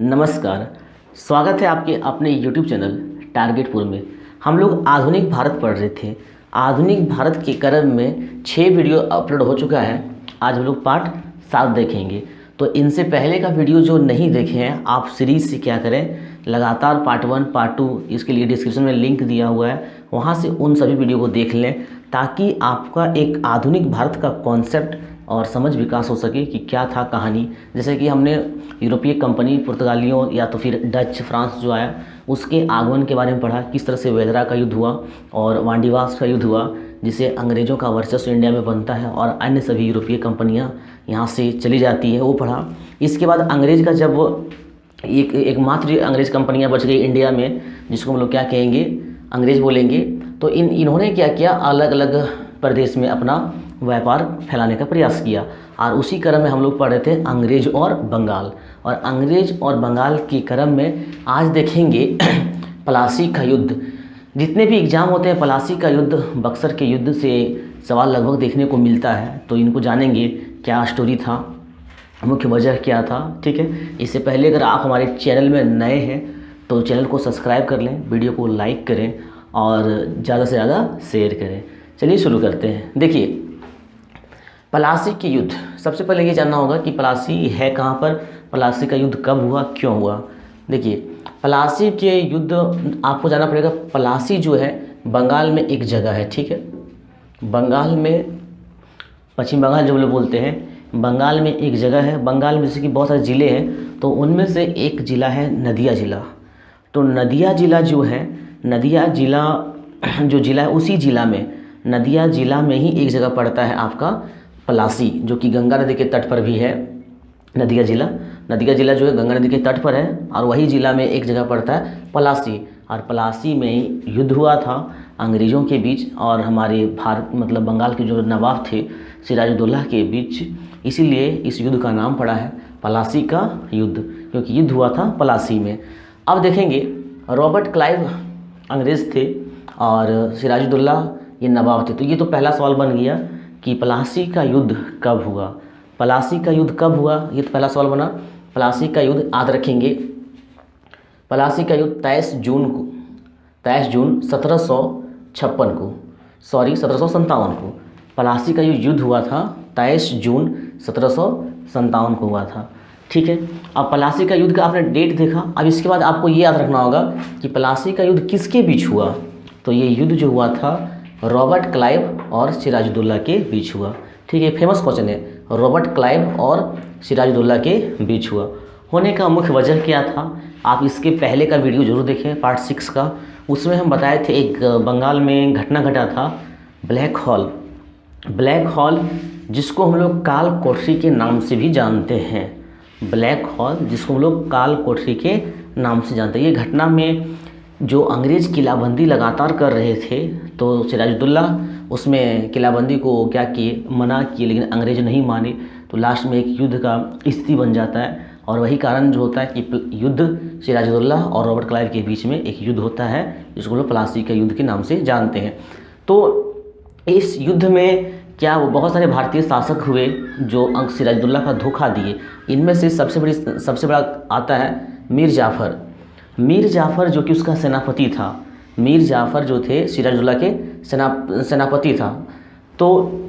नमस्कार। स्वागत है आपके अपने YouTube चैनल टारगेटपुर में। हम लोग आधुनिक भारत पढ़ रहे थे। आधुनिक भारत के क्रम में 6 वीडियो अपलोड हो चुका है। आज हम लोग पार्ट 7 देखेंगे। तो इनसे पहले का वीडियो जो नहीं देखे हैं, आप सीरीज़ से क्या करें, लगातार पार्ट 1 पार्ट 2 इसके लिए डिस्क्रिप्शन में लिंक दिया हुआ है, वहाँ से उन सभी वीडियो को देख लें ताकि आपका एक आधुनिक भारत का कॉन्सेप्ट और समझ विकास हो सके कि क्या था कहानी। जैसे कि हमने यूरोपीय कंपनी पुर्तगालियों या तो फिर डच फ्रांस जो आया उसके आगमन के बारे में पढ़ा, किस तरह से वेदरा का युद्ध हुआ और वांडीवास का युद्ध हुआ, जिससे अंग्रेज़ों का वर्चस्व इंडिया में बनता है और अन्य सभी यूरोपीय कंपनियां यहाँ से चली जाती है, वो पढ़ा। इसके बाद अंग्रेज़ का जब एकमात्र अंग्रेज़ कंपनियां बच गई इंडिया में, जिसको हम लोग क्या कहेंगे, अंग्रेज़ बोलेंगे, तो इन्होंने क्या किया, अलग अलग प्रदेश में अपना व्यापार फैलाने का प्रयास किया। और उसी क्रम में हम लोग पढ़ रहे थे अंग्रेज़ और बंगाल, और अंग्रेज़ और बंगाल के क्रम में आज देखेंगे प्लासी का युद्ध। जितने भी एग्ज़ाम होते हैं, प्लासी का युद्ध, बक्सर के युद्ध से सवाल लगभग देखने को मिलता है, तो इनको जानेंगे क्या स्टोरी था, मुख्य वजह क्या था। ठीक है, इससे पहले अगर आप हमारे चैनल में नए हैं तो चैनल को सब्सक्राइब कर लें, वीडियो को लाइक करें और ज़्यादा से ज़्यादा शेयर करें। चलिए शुरू करते हैं। देखिए, प्लासी के युद्ध, सबसे पहले ये जानना होगा कि प्लासी है कहाँ पर, प्लासी का युद्ध कब हुआ, क्यों हुआ। देखिए, प्लासी के युद्ध आपको जानना पड़ेगा। प्लासी जो है बंगाल में एक जगह है, ठीक है, बंगाल में, पश्चिम बंगाल जो लोग बोलते हैं, बंगाल में एक जगह है। बंगाल में जैसे कि बहुत सारे ज़िले हैं, तो उनमें से एक ज़िला है नदिया ज़िला। तो नदिया ज़िला जो है, नदिया ज़िला जो ज़िला है, उसी ज़िला में, नदिया ज़िला में ही एक जगह पड़ता है आपका प्लासी, जो कि गंगा नदी के तट पर भी है। नदिया ज़िला जो है गंगा नदी के तट पर है, और वही ज़िला में एक जगह पड़ता है प्लासी। और प्लासी में युद्ध हुआ था अंग्रेज़ों के बीच और हमारे भारत मतलब बंगाल के जो नवाब थे सिराजुद्दौला के बीच, इसीलिए इस युद्ध का नाम पड़ा है प्लासी का युद्ध, क्योंकि युद्ध हुआ था प्लासी में। अब देखेंगे, रॉबर्ट क्लाइव अंग्रेज़ थे और सिराजुद्दौला ये नवाब थे। तो ये तो पहला सवाल बन गया कि प्लासी का युद्ध कब हुआ। प्लासी का युद्ध कब हुआ, ये तो पहला सवाल बना। प्लासी का युद्ध याद रखेंगे, प्लासी का युद्ध 23 जून 1756 को, सॉरी 1757 को प्लासी का युद्ध हुआ था। 23 जून 1757 को हुआ था, ठीक है। अब प्लासी का युद्ध का आपने डेट देखा। अब इसके बाद आपको ये याद रखना होगा कि प्लासी का युद्ध किसके बीच हुआ। तो ये युद्ध जो हुआ था रॉबर्ट क्लाइव और सिराजुद्दौला के बीच हुआ, ठीक है। फेमस क्वेश्चन है, रॉबर्ट क्लाइव और सिराजुद्दौला के बीच हुआ। होने का मुख्य वजह क्या था, आप इसके पहले का वीडियो जरूर देखें, पार्ट 6 का। उसमें हम बताए थे एक बंगाल में घटना घटा था, ब्लैक हॉल, जिसको हम लोग काल कोठरी के नाम से भी जानते हैं। ब्लैक हॉल, जिसको हम लोग काल कोठरी के नाम से जानते हैं। ये घटना में जो अंग्रेज़ किलाबंदी लगातार कर रहे थे, तो सिराजुद्दौला उसमें किलाबंदी को क्या किए, मना किए, लेकिन अंग्रेज़ नहीं माने। तो लास्ट में एक युद्ध का स्थिति बन जाता है, और वही कारण जो होता है कि युद्ध सिराजुद्दौला और रॉबर्ट क्लाइव के बीच में एक युद्ध होता है, जिसको लोग प्लासी के युद्ध के नाम से जानते हैं। तो इस युद्ध में क्या वो बहुत सारे भारतीय शासक हुए जो सिराजुद्दौला का धोखा दिए। इनमें से सबसे बड़ा आता है मीर जाफ़र, जो कि उसका सेनापति था। मीर जाफ़र जो थे सिराजुद्दौला के सेनापति था। तो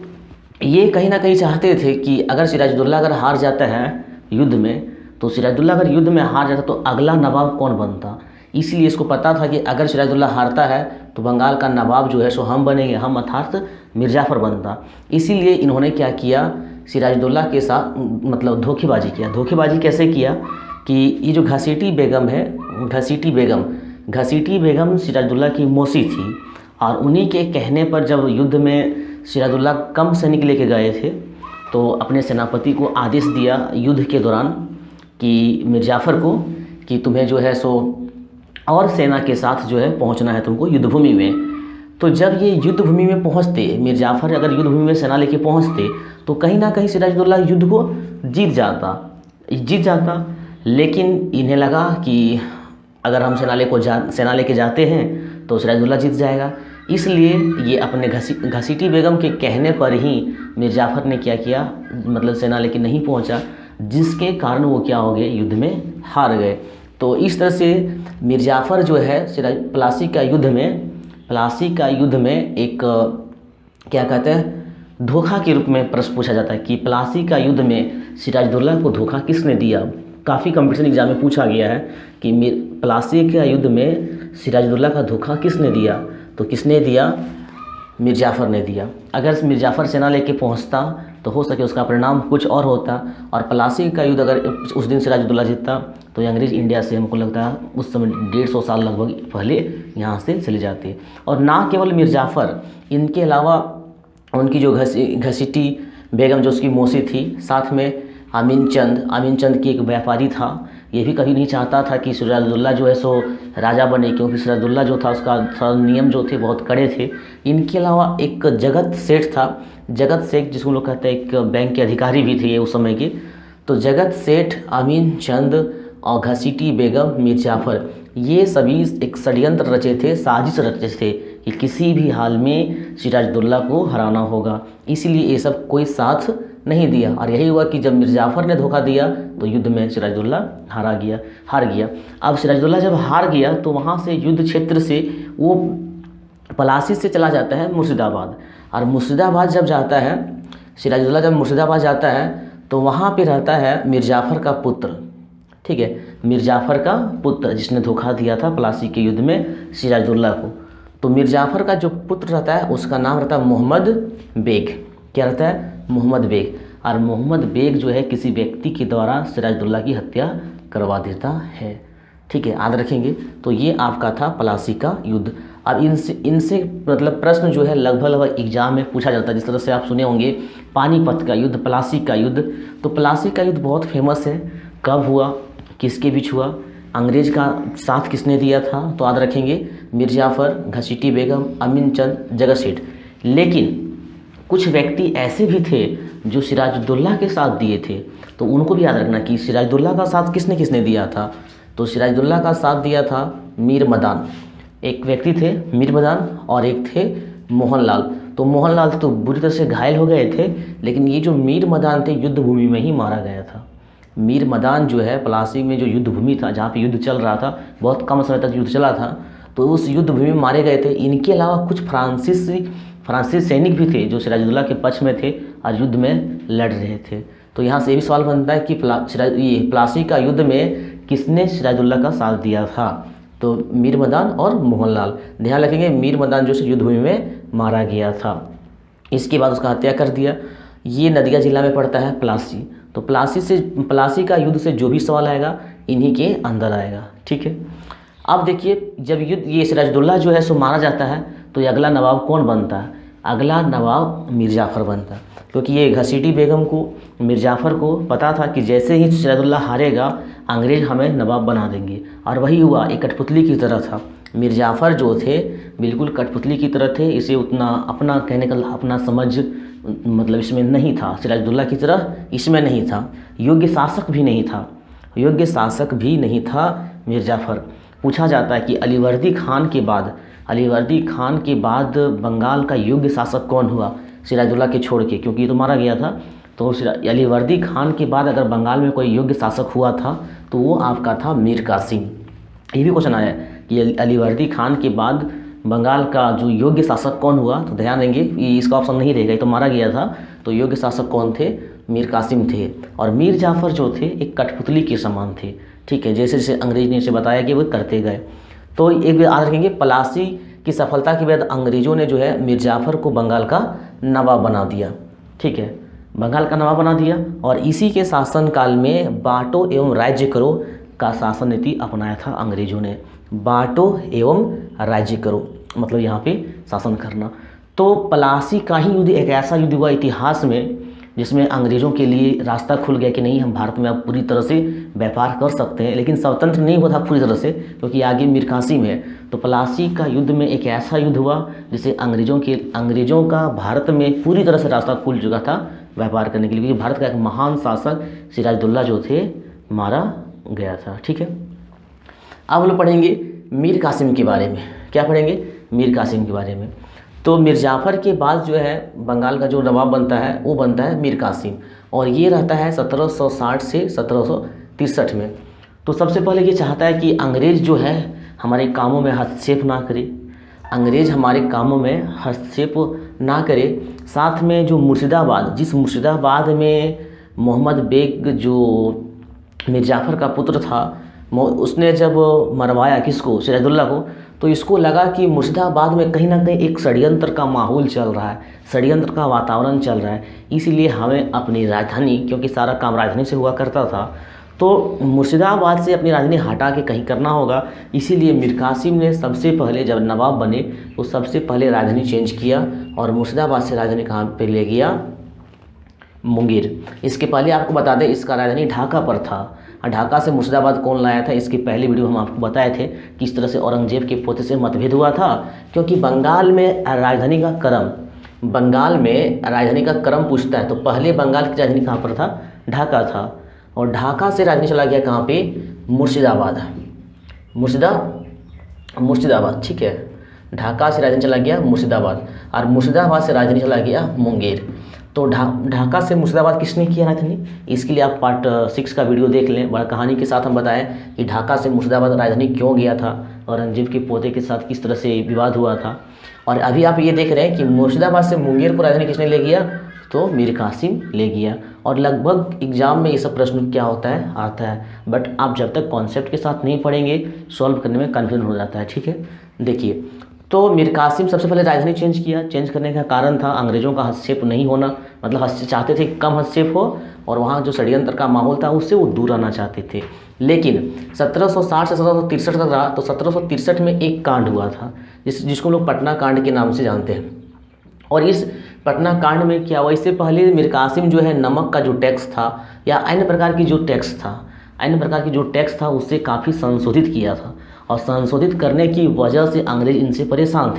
ये कहीं ना कहीं चाहते थे कि अगर सिराजुद्दौला अगर हार जाता है युद्ध में, तो सिराजुद्दौला अगर युद्ध में हार जाता तो अगला नवाब कौन बनता। इसलिए इसको पता था कि अगर सिराजुद्दौला हारता है तो बंगाल का नवाब जो है सो हम बनेंगे, हम अर्थात मीर जाफ़र बनता। इसीलिए इन्होंने क्या किया, सिराजुद्दौला के साथ मतलब धोखेबाजी किया। धोखेबाजी कैसे किया कि ये जो घसीटी बेगम सिराजुद्दौला की मौसी थी, और उन्हीं के कहने पर जब युद्ध में सिराजुद्दौला कम सैनिक लेके गए थे, तो अपने सेनापति को आदेश दिया युद्ध के दौरान कि मीर जाफ़र को कि तुम्हें जो है सो और सेना के साथ जो है पहुंचना है तुमको युद्धभूमि में। तो जब ये युद्धभूमि में पहुंचते, मीर जाफ़र अगर युद्धभूमि में सेना लेके पहुंचते, तो कहीं ना कहीं सिराजुद्दौला युद्ध को जीत जाता। लेकिन इन्हें लगा कि अगर हम सेना लेके जाते हैं तो सिराजुद्दौला जीत जाएगा। इसलिए ये अपने घसीटी बेगम के कहने पर ही मीर जाफ़र ने क्या किया, मतलब सेना लेके नहीं पहुंचा, जिसके कारण वो क्या हो गए, युद्ध में हार गए। तो इस तरह से मीर जाफ़र जो है प्लासी का युद्ध में एक क्या कहते हैं, धोखा के रूप में प्रश्न पूछा जाता है कि प्लासी का युद्ध में सिराजुद्दौला को धोखा किसने दिया। काफ़ी कंपटीशन एग्जाम में पूछा गया है कि प्लासी का युद्ध में सिराजुद्दौला का धोखा किसने दिया, तो किसने दिया, मीर जाफ़र ने दिया। अगर मीर जाफ़र सेना लेके पहुंचता तो हो सके उसका परिणाम कुछ और होता, और प्लासी का युद्ध अगर उस दिन सिराजुद्दौला जीतता तो अंग्रेज़ इंडिया से हमको लगता है उस समय 150 साल लगभग पहले यहाँ से चले जाते। और ना केवल मीर जाफ़र, इनके अलावा उनकी जो घसीटी बेगम जो उसकी मौसी थी, साथ में अमीन चंद की एक व्यापारी था, ये भी कभी नहीं चाहता था कि सिराजुद्दौला जो है सो राजा बने, क्योंकि सिराजुद्दौला जो था उसका नियम जो थे बहुत कड़े थे। इनके अलावा एक जगत सेठ था, जगत सेठ जिसको लोग कहते हैं, एक बैंक के अधिकारी भी थे उस समय के। तो जगत सेठ, अमीन चंद और घसीटी बेगम, मीर जाफ़र, ये सभी एक षड्यंत्र रचे थे, साजिश रचे थे कि किसी भी हाल में सिराजुद्दौला को हराना होगा। इसीलिए ये सब कोई साथ नहीं दिया, और यही हुआ कि जब मीर जाफ़र ने धोखा दिया तो युद्ध में सिराजुद्दौला हार गया। अब सिराजुद्दौला जब हार गया तो वहाँ से युद्ध क्षेत्र से वो पलासी से चला जाता है मुर्शिदाबाद, और मुर्शिदाबाद जब जाता है सिराजुद्दौला, जब मुर्शिदाबाद जाता है तो वहाँ पे रहता है मीर जाफ़र का पुत्र, ठीक है, मीर जाफ़र का पुत्र जिसने धोखा दिया था प्लासी के युद्ध में सिराजुद्दौला को। तो मीर जाफ़र का जो पुत्र रहता है उसका नाम रहता है मोहम्मद बेग। क्या रहता है, मोहम्मद बेग। और मोहम्मद बेग जो है किसी व्यक्ति के द्वारा सिराजुद्दौला की हत्या करवा देता है, ठीक है, याद रखेंगे। तो ये आपका था प्लासी का युद्ध। अब इनसे मतलब प्रश्न जो है लगभग एग्जाम में पूछा जाता है। जिस तरह से आप सुने होंगे पानीपत का युद्ध, प्लासी का युद्ध। तो प्लासी का युद्ध बहुत फेमस है, कब हुआ, किसके बीच हुआ, अंग्रेज का साथ किसने दिया था, तो याद रखेंगे मीर जाफ़र, घसीटी बेगम, अमीन चंद, जगत सेठ। लेकिन कुछ व्यक्ति ऐसे भी थे जो सिराजुद्दौला के साथ दिए थे, तो उनको भी याद रखना कि सिराजुद्दौला का साथ किसने किसने दिया था। तो सिराजुद्दौला का साथ दिया था मीर मदान, एक व्यक्ति थे मीर मदान, और एक थे मोहनलाल। तो मोहनलाल तो बुरी तरह से घायल हो गए थे, लेकिन ये जो मीर मदान थे युद्ध भूमि में ही मारा गया था। मीर मदान जो है प्लासी में जो युद्ध भूमि था, जहाँ पे युद्ध चल रहा था, बहुत कम समय तक युद्ध चला था, तो उस युद्ध भूमि में मारे गए थे। इनके अलावा कुछ फ्रांसीसी सैनिक भी थे जो सिराजुद्दौला के पक्ष में थे और युद्ध में लड़ रहे थे। तो यहाँ से ये भी सवाल बनता है कि प्लासी का युद्ध में किसने सिराजुद्दौला का साथ दिया था, तो मीर मदान और मोहनलाल। ध्यान रखेंगे मीर मदान जो युद्ध भूमि में मारा गया था, इसके बाद उसका हत्या कर दिया। ये नदिया जिला में पड़ता है प्लासी। तो प्लासी का युद्ध से जो भी सवाल आएगा इन्हीं के अंदर आएगा, ठीक है। अब देखिए जब युद्ध ये सिराजुद्दौला जो है सो मारा जाता है तो ये अगला नवाब कौन बनता है, अगला नवाब मीर जाफ़र बनता है। क्योंकि ये घसीटी बेगम को, मीर जाफ़र को पता था कि जैसे ही सिराजुद्दौला हारेगा अंग्रेज हमें नवाब बना देंगे, और वही हुआ। एक कठपुतली की तरह था मीर जाफ़र जो थे, बिल्कुल कठपुतली की तरह थे। इसे उतना अपना कहने का अपना समझ मतलब इसमें नहीं था, सिराजुद्दौला की तरह इसमें नहीं था। योग्य शासक भी नहीं था मीर जाफ़र। पूछा जाता है कि अलीवर्दी खान के बाद बंगाल का योग्य शासक कौन हुआ सिराजुद्दौला के छोड़ के, क्योंकि ये तो मारा गया था। तो अलीवर्दी खान के बाद अगर बंगाल में कोई योग्य शासक हुआ था तो वो आपका था मीर कासिम। ये भी क्वेश्चन आया कि अलीवर्दी खान के बाद बंगाल का जो योग्य शासक कौन हुआ, तो ध्यान देंगे इसका ऑप्शन नहीं रहेगा, ये तो मारा गया था। तो योग्य शासक कौन थे, मीर कासिम थे। और मीर जाफ़र जो थे एक कठपुतली के समान थे, ठीक है, जैसे जैसे अंग्रेज ने इसे बताया कि वो करते गए। तो एक याद रखेंगे प्लासी की सफलता के बाद अंग्रेज़ों ने जो है मीर जाफ़र को बंगाल का नवाब बना दिया, ठीक है, बंगाल का नवाब बना दिया। और इसी के शासनकाल में बाँटो एवं राज्य करो का शासन नीति अपनाया था अंग्रेज़ों ने। बाँटो एवं राज्य करो मतलब यहाँ पे शासन करना। तो प्लासी का ही युद्ध एक ऐसा युद्ध हुआ इतिहास में जिसमें अंग्रेज़ों के लिए रास्ता खुल गया कि नहीं, हम भारत में अब पूरी तरह से व्यापार कर सकते हैं। लेकिन स्वतंत्र नहीं हुआ था पूरी तरह से, क्योंकि आगे मीर कासिम है। तो प्लासी का युद्ध में एक ऐसा युद्ध हुआ जिससे अंग्रेज़ों का भारत में पूरी तरह से रास्ता खुल चुका था व्यापार करने के लिए, क्योंकि भारत का एक महान शासक सिराजुद्दौला जो थे मारा गया था, ठीक है। अब हम लोग पढ़ेंगे मीर कासिम के बारे में। क्या पढ़ेंगे, मीर कासिम के बारे में। तो मीर जाफ़र के बाद जो है बंगाल का जो नवाब बनता है वो बनता है मीर कासिम। और ये रहता है 1760 से 1763 में। तो सबसे पहले ये चाहता है कि अंग्रेज़ जो है हमारे कामों में हस्तक्षेप ना करे, अंग्रेज़ हमारे कामों में हस्तक्षेप ना करे। साथ में जो मुर्शिदाबाद, जिस मुर्शिदाबाद में मोहम्मद बेग जो मीर जाफ़र का पुत्र था, उसने जब मरवाया किसको, सिराजुद्दौला को, तो इसको लगा कि मुर्शिदाबाद में कहीं ना कहीं एक षड्यंत्र का माहौल चल रहा है, षड्यंत्र का वातावरण चल रहा है, इसीलिए हमें अपनी राजधानी, क्योंकि सारा काम राजधानी से हुआ करता था, तो मुर्शिदाबाद से अपनी राजधानी हटा के कहीं करना होगा। इसीलिए मीर कासिम ने सबसे पहले जब नवाब बने तो सबसे पहले राजधानी चेंज किया और मुर्शिदाबाद से राजधानी कहाँ पे ले गया, मुंगेर। इसके पहले आपको बता दें इसका राजधानी ढाका पर था। ढाका से मुर्शिदाबाद कौन लाया था, इसकी पहले वीडियो हम आपको बताए थे किस तरह से औरंगजेब के पोते से मतभेद हुआ था। क्योंकि बंगाल में राजधानी का क्रम पूछता है, तो पहले बंगाल की राजधानी कहाँ पर था, ढाका था, और ढाका से राजधानी चला गया कहाँ पे, मुर्शिदाबाद, ठीक है। ढाका से राजधानी चला गया मुर्शिदाबाद, और मुर्शिदाबाद से राजधानी चला गया मुंगेर। तो ढाका से मुर्शिदाबाद किसने किया राजधानी, इसके लिए आप पार्ट 6 का वीडियो देख लें। बड़ा कहानी के साथ हम बताएं कि ढाका से मुर्शिदाबाद राजधानी क्यों गया था, औरंगजेब के पोते के साथ किस तरह से विवाद हुआ था। और अभी आप ये देख रहे हैं कि मुर्शिदाबाद से मुंगेर को राजधानी किसने ले गया, तो मीर कासिम ले गया। और लगभग एग्जाम में ये सब प्रश्न क्या होता है, आता है, बट आप जब तक कॉन्सेप्ट के साथ नहीं पढ़ेंगे सॉल्व करने में कन्फ्यूजन हो जाता है, ठीक है। देखिए, तो मीर कासिम सबसे पहले राजधानी चेंज किया। चेंज करने का कारण था अंग्रेज़ों का हस्तक्षेप नहीं होना, मतलब चाहते थे कम हस्तक्षेप हो, और वहाँ जो षड्यंत्र का माहौल था उससे वो दूर रहना चाहते थे। लेकिन 1760 से 1763 तक रहा। तो 1763 में एक कांड हुआ था जिसको लोग पटना कांड के नाम से जानते हैं। और इस पटना कांड में क्या हुआ, इससे पहले मीर कासिम जो है नमक का जो टैक्स था या अन्य प्रकार की जो टैक्स था उससे काफ़ी संशोधित किया था। और संशोधित करने की वजह से अंग्रेज इनसे परेशान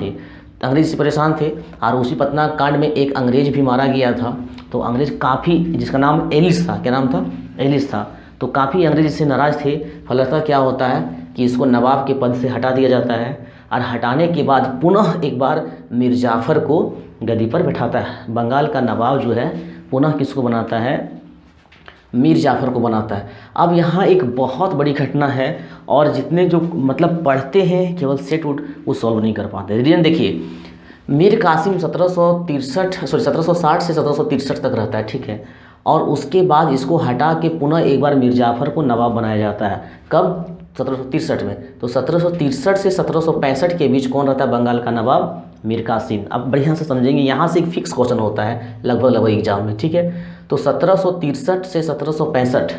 थे। और उसी पटना कांड में एक अंग्रेज भी मारा गया था। तो अंग्रेज काफ़ी, जिसका नाम एलिस था, क्या नाम था, एलिस था, तो काफ़ी अंग्रेज इससे नाराज़ थे। फलतः क्या होता है कि इसको नवाब के पद से हटा दिया जाता है, और हटाने के बाद पुनः एक बार मीर जाफ़र को गद्दी पर बैठाता है। बंगाल का नवाब जो है पुनः किसको बनाता है, मीर जाफ़र को बनाता है। अब यहाँ एक बहुत बड़ी घटना है, और जितने जो मतलब पढ़ते हैं केवल सेट उठ वो सॉल्व नहीं कर पाते। रीजन देखिए, मीर कासिम 1760 से 1763 तक रहता है, ठीक है। और उसके बाद इसको हटा के पुनः एक बार मीर जाफ़र को नवाब बनाया जाता है। कब, 1763 में। तो 1763 से 1765 के बीच कौन रहता है बंगाल का नवाब, मीर कासिम। अब बढ़िया से समझेंगे, यहाँ से एक फिक्स क्वेश्चन होता है लगभग एग्जाम में, ठीक है। तो 1763 से 1765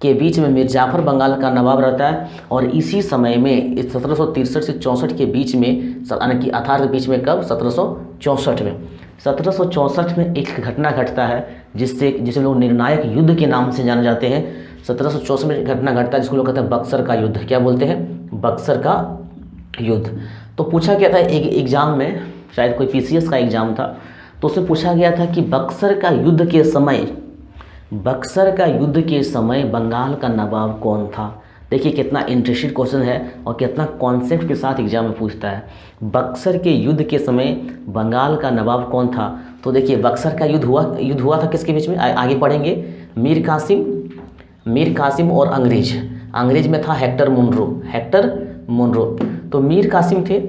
के बीच में मीर जाफ़र बंगाल का नवाब रहता है। और इसी समय में 1763 से 64 के बीच में, यानी कि 18 के बीच में, कब, 1764 में एक घटना घटता है जिसे लोग निर्णायक युद्ध के नाम से जाने जाते हैं। 1764 में घटना घटता है जिसको लोग कहते हैं बक्सर का युद्ध। क्या बोलते हैं, बक्सर का युद्ध। तो पूछा गया था एक एग्ज़ाम में, शायद कोई PCS का एग्ज़ाम था, तो उसमें पूछा गया था कि बक्सर का युद्ध के समय बंगाल का नवाब कौन था। देखिए कितना इंटरेस्टिंग क्वेश्चन है और कितना कॉन्सेप्ट के साथ एग्जाम में पूछता है। बक्सर के युद्ध के समय बंगाल का नवाब कौन था। तो देखिए बक्सर का युद्ध हुआ था किसके बीच में, आगे पढ़ेंगे। मीर कासिम और अंग्रेज में था हेक्टर मुनरो। तो मीर कासिम थे।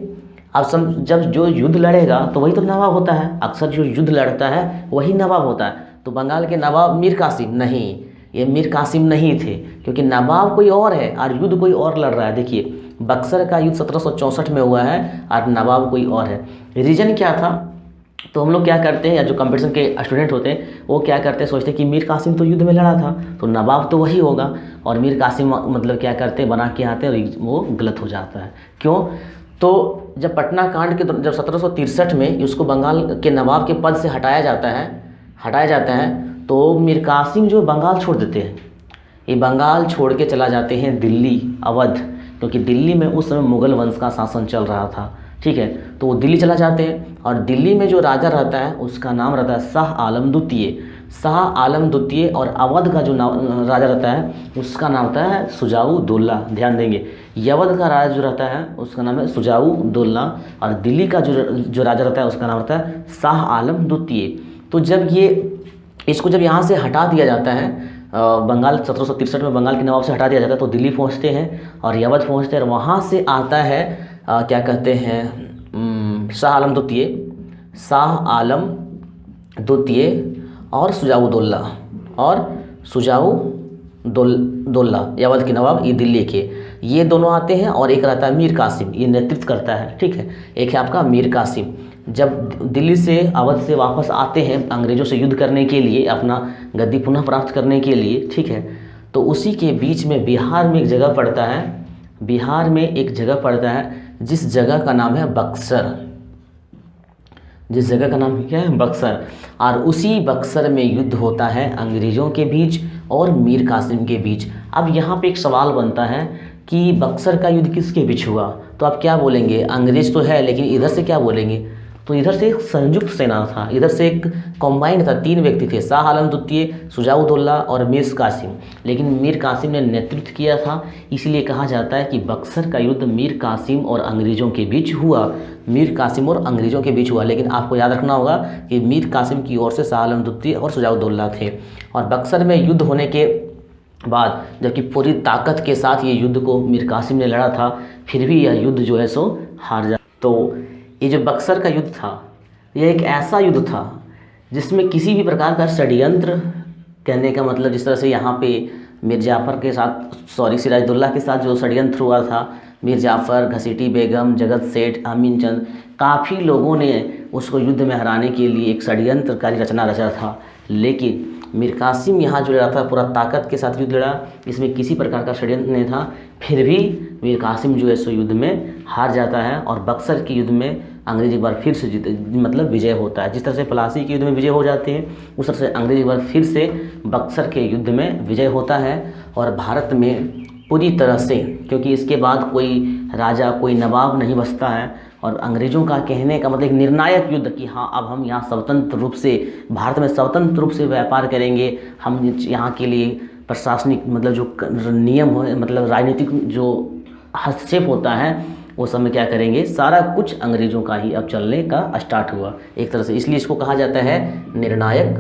अब जब जो युद्ध लड़ेगा तो वही तो नवाब होता है, अक्सर जो युद्ध लड़ता है वही नवाब होता है। तो बंगाल के नवाब मीर कासिम नहीं, ये मीर कासिम नहीं थे, क्योंकि नवाब कोई और है और युद्ध कोई और लड़ रहा है। देखिए बक्सर का युद्ध 1764 में हुआ है और नवाब कोई और है। रीजन क्या था, तो हम लोग क्या करते हैं, या जो कंपटीशन के स्टूडेंट होते हैं वो क्या करते हैं, सोचते हैं कि मीर कासिम तो युद्ध में लड़ा था तो नवाब तो वही होगा, और मीर कासिम मतलब क्या करते हैं, बना के आते हैं, और वो गलत हो जाता है। क्यों, तो जब पटना कांड के जब 1763 में उसको बंगाल के नवाब के पद से हटाया जाता है तो मीर कासिम जो बंगाल छोड़ देते हैं, ये बंगाल छोड़ के चला जाते हैं दिल्ली, अवध, क्योंकि दिल्ली में उस समय मुगल वंश का शासन चल रहा था, ठीक है। तो वो दिल्ली चला जाते हैं और दिल्ली में जो राजा रहता है उसका नाम रहता है शाह आलम द्वितीय, और अवध का जो राजा रहता है उसका नाम होता है शुजाउद्दौला। ध्यान देंगे, अवध का राजा जो रहता है उसका नाम है शुजाउद्दौला, और दिल्ली का जो राजा रहता है उसका नाम रहता है शाह आलम द्वितीय। तो जब ये इसको जब यहाँ से हटा दिया जाता है, बंगाल 1763 में बंगाल के नवाब से हटा दिया जाता है, तो दिल्ली पहुँचते हैं और अवध पहुँचते हैं, और वहाँ से आता है क्या कहते हैं शाह आलम द्वितीय और सुजाउद्दौला अवध के नवाब, ये दिल्ली के, ये दोनों आते हैं। और एक रहता है मीर कासिम, ये नेतृत्व करता है, ठीक है। एक है आपका मीर कासिम। जब दिल्ली से अवध से वापस आते हैं अंग्रेज़ों से युद्ध करने के लिए, अपना गद्दी पुनः प्राप्त करने के लिए, ठीक है, तो उसी के बीच में बिहार में एक जगह पड़ता है, जिस जगह का नाम है बक्सर, और उसी बक्सर में युद्ध होता है अंग्रेज़ों के बीच और मीर कासिम के बीच। अब यहाँ पे एक सवाल बनता है कि बक्सर का युद्ध किसके बीच हुआ, तो आप क्या बोलेंगे, अंग्रेज़ तो है, लेकिन इधर से क्या बोलेंगे, तो इधर से एक संयुक्त सेना था, इधर से एक कॉम्बाइंड था, 3 व्यक्ति थे, शाह आलम द्वितीय, सुजाउद्दौला और मीर कासिम, लेकिन मीर कासिम ने नेतृत्व किया था। इसलिए कहा जाता है कि बक्सर का युद्ध मीर कासिम और अंग्रेज़ों के बीच हुआ, लेकिन आपको याद रखना होगा कि मीर कासिम की ओर से शाह आलम द्वितीय और सुजाउद्दौला थे। और बक्सर में युद्ध होने के बाद, जबकि पूरी ताकत के साथ ये युद्ध को मीर कासिम ने लड़ा था, फिर भी यह युद्ध जो है सो हार जा। तो ये जो बक्सर का युद्ध था, यह एक ऐसा युद्ध था जिसमें किसी भी प्रकार का षड्यंत्र, कहने का मतलब जिस तरह से यहाँ पे सिराजुद्दौला के साथ जो षड्यंत्र हुआ था, मीर जाफ़र, घसीटी बेगम, जगत सेठ, अमीन चंद, काफ़ी लोगों ने उसको युद्ध में हराने के लिए एक षड्यंत्रकारी रचना रचा था। लेकिन मीर कासिम यहाँ जो लड़ा था, पूरा ताकत के साथ युद्ध लड़ा, इसमें किसी प्रकार का षड्यंत्र नहीं था। फिर भी मीर कासिम जो है सो युद्ध में हार जाता है, और बक्सर के युद्ध में अंग्रेज एक बार फिर से विजय होता है। जिस तरह से प्लासी के युद्ध में विजय हो जाते हैं, उस तरह से अंग्रेज एक बार फिर से बक्सर के युद्ध में विजय होता है। और भारत में पूरी तरह से, क्योंकि इसके बाद कोई राजा, कोई नवाब नहीं बचता है, और अंग्रेज़ों का कहने का मतलब एक निर्णायक युद्ध कि हाँ, अब हम यहाँ स्वतंत्र रूप से, भारत में स्वतंत्र रूप से व्यापार करेंगे, हम यहाँ के लिए प्रशासनिक मतलब जो नियम हो, मतलब राजनीतिक जो हस्तक्षेप होता है, वो समय क्या करेंगे, सारा कुछ अंग्रेज़ों का ही अब चलने का स्टार्ट हुआ एक तरह से। इसलिए इसको कहा जाता है निर्णायक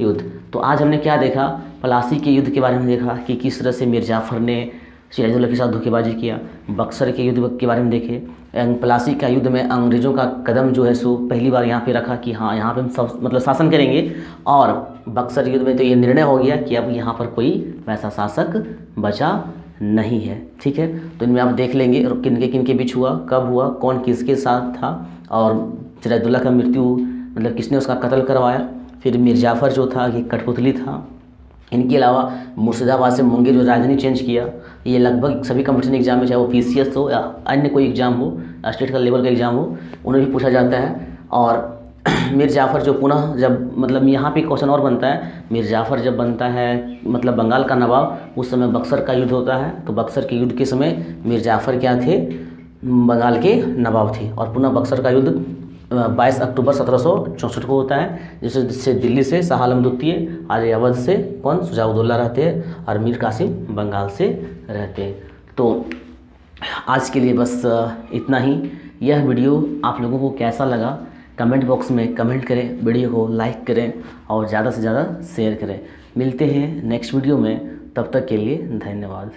युद्ध। तो आज हमने क्या देखा, प्लासी के युद्ध के बारे में देखा कि किस तरह से मीर जाफ़र ने सिराजुद्दौला के साथ धोखेबाजी किया। बक्सर के युद्ध के बारे में देखे, प्लासी का युद्ध में अंग्रेज़ों का कदम जो है सो पहली बार यहाँ पे रखा कि हाँ, यहाँ पे हम सब मतलब शासन करेंगे। और बक्सर युद्ध में तो ये निर्णय हो गया कि अब यहाँ पर कोई वैसा शासक बचा नहीं है, ठीक है। तो इनमें आप देख लेंगे किन के बीच हुआ, कब हुआ, कौन किसके साथ था, और सिराजुद्दौला का मृत्यु मतलब किसने उसका कत्ल करवाया। फिर मीर जाफ़र जो था ये कठपुतली था। इनके अलावा मुर्शिदाबाद से मुंगेर जो राजधानी चेंज किया, ये लगभग सभी कंपटीशन एग्जाम में, चाहे वो PCS हो या अन्य कोई एग्ज़ाम हो, स्टेट का लेवल का एग्ज़ाम हो, उन्हें भी पूछा जाता है। और मीर जाफ़र जो पुनः जब मतलब यहाँ पे क्वेश्चन और बनता है, मीर जाफ़र जब बनता है मतलब बंगाल का नवाब, उस समय बक्सर का युद्ध होता है। तो बक्सर के युद्ध के समय मीर जाफ़र क्या थे, बंगाल के नवाब थे। और पुनः बक्सर का युद्ध 22 अक्टूबर 1764 को होता है, जिससे दिल्ली से शाह आलम द्वितीय और अवध से सुजाउद्दौला रहते हैं, और मीर कासिम बंगाल से रहते हैं। तो आज के लिए बस इतना ही। यह वीडियो आप लोगों को कैसा लगा, कमेंट बॉक्स में कमेंट करें, वीडियो को लाइक करें और ज़्यादा से ज़्यादा शेयर करें। मिलते हैं नेक्स्ट वीडियो में, तब तक के लिए धन्यवाद।